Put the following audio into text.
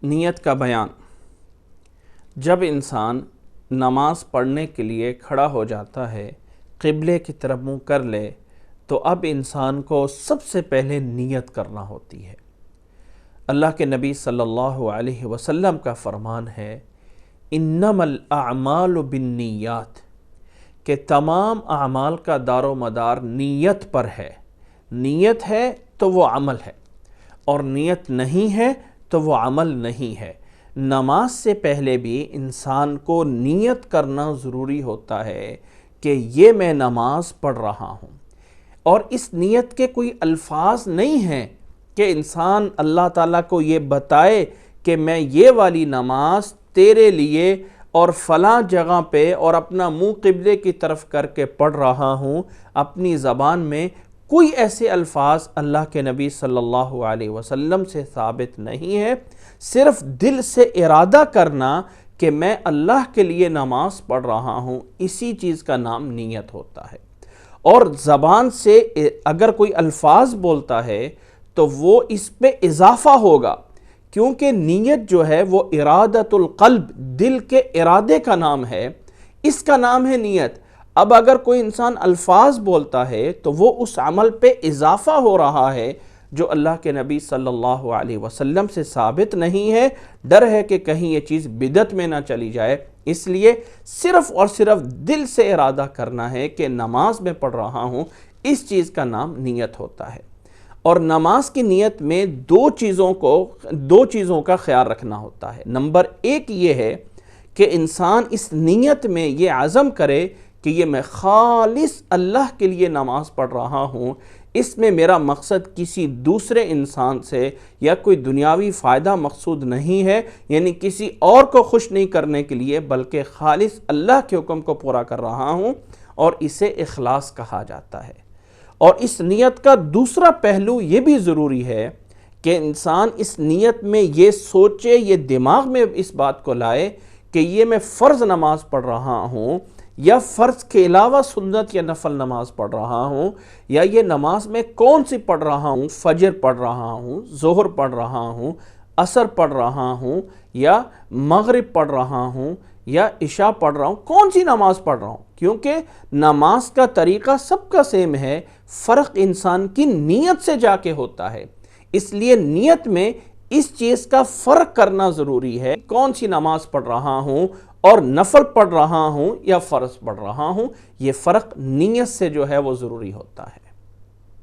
نیت کا بیان۔ جب انسان نماز پڑھنے کے لیے کھڑا ہو جاتا ہے، قبلے کی طرف منہ کر لے، تو اب انسان کو سب سے پہلے نیت کرنا ہوتی ہے۔ اللہ کے نبی صلی اللہ علیہ وسلم کا فرمان ہے، انما الاعمال بالنیات، کہ تمام اعمال کا دار و مدار نیت پر ہے۔ نیت ہے تو وہ عمل ہے، اور نیت نہیں ہے تو وہ عمل نہیں ہے۔ نماز سے پہلے بھی انسان کو نیت کرنا ضروری ہوتا ہے کہ یہ میں نماز پڑھ رہا ہوں، اور اس نیت کے کوئی الفاظ نہیں ہیں کہ انسان اللہ تعالیٰ کو یہ بتائے کہ میں یہ والی نماز تیرے لیے اور فلاں جگہ پہ اور اپنا منہ قبلے کی طرف کر کے پڑھ رہا ہوں۔ اپنی زبان میں کوئی ایسے الفاظ اللہ کے نبی صلی اللہ علیہ وسلم سے ثابت نہیں ہے۔ صرف دل سے ارادہ کرنا کہ میں اللہ کے لیے نماز پڑھ رہا ہوں، اسی چیز کا نام نیت ہوتا ہے۔ اور زبان سے اگر کوئی الفاظ بولتا ہے تو وہ اس پہ اضافہ ہوگا، کیونکہ نیت جو ہے وہ ارادت القلب، دل کے ارادے کا نام ہے، اس کا نام ہے نیت۔ اب اگر کوئی انسان الفاظ بولتا ہے تو وہ اس عمل پہ اضافہ ہو رہا ہے جو اللہ کے نبی صلی اللہ علیہ وسلم سے ثابت نہیں ہے۔ ڈر ہے کہ کہیں یہ چیز بدعت میں نہ چلی جائے، اس لیے صرف اور صرف دل سے ارادہ کرنا ہے کہ نماز میں پڑھ رہا ہوں، اس چیز کا نام نیت ہوتا ہے۔ اور نماز کی نیت میں دو چیزوں کا خیال رکھنا ہوتا ہے۔ نمبر ایک یہ ہے کہ انسان اس نیت میں یہ عزم کرے کہ یہ میں خالص اللہ کے لیے نماز پڑھ رہا ہوں، اس میں میرا مقصد کسی دوسرے انسان سے یا کوئی دنیاوی فائدہ مقصود نہیں ہے، یعنی کسی اور کو خوش نہیں کرنے کے لیے، بلکہ خالص اللہ کے حکم کو پورا کر رہا ہوں، اور اسے اخلاص کہا جاتا ہے۔ اور اس نیت کا دوسرا پہلو یہ بھی ضروری ہے کہ انسان اس نیت میں یہ سوچے، یہ دماغ میں اس بات کو لائے کہ یہ میں فرض نماز پڑھ رہا ہوں، یا فرض کے علاوہ سنت یا نفل نماز پڑھ رہا ہوں، یا یہ نماز میں کون سی پڑھ رہا ہوں، فجر پڑھ رہا ہوں، ظہر پڑھ رہا ہوں، عصر پڑھ رہا ہوں، یا مغرب پڑھ رہا ہوں، یا عشاء پڑھ رہا ہوں، کون سی نماز پڑھ رہا ہوں۔ کیونکہ نماز کا طریقہ سب کا سیم ہے، فرق انسان کی نیت سے جا کے ہوتا ہے۔ اس لیے نیت میں اس چیز کا فرق کرنا ضروری ہے، کون سی نماز پڑھ رہا ہوں اور نفل پڑھ رہا ہوں یا فرض پڑھ رہا ہوں، یہ فرق نیت سے جو ہے وہ ضروری ہوتا ہے۔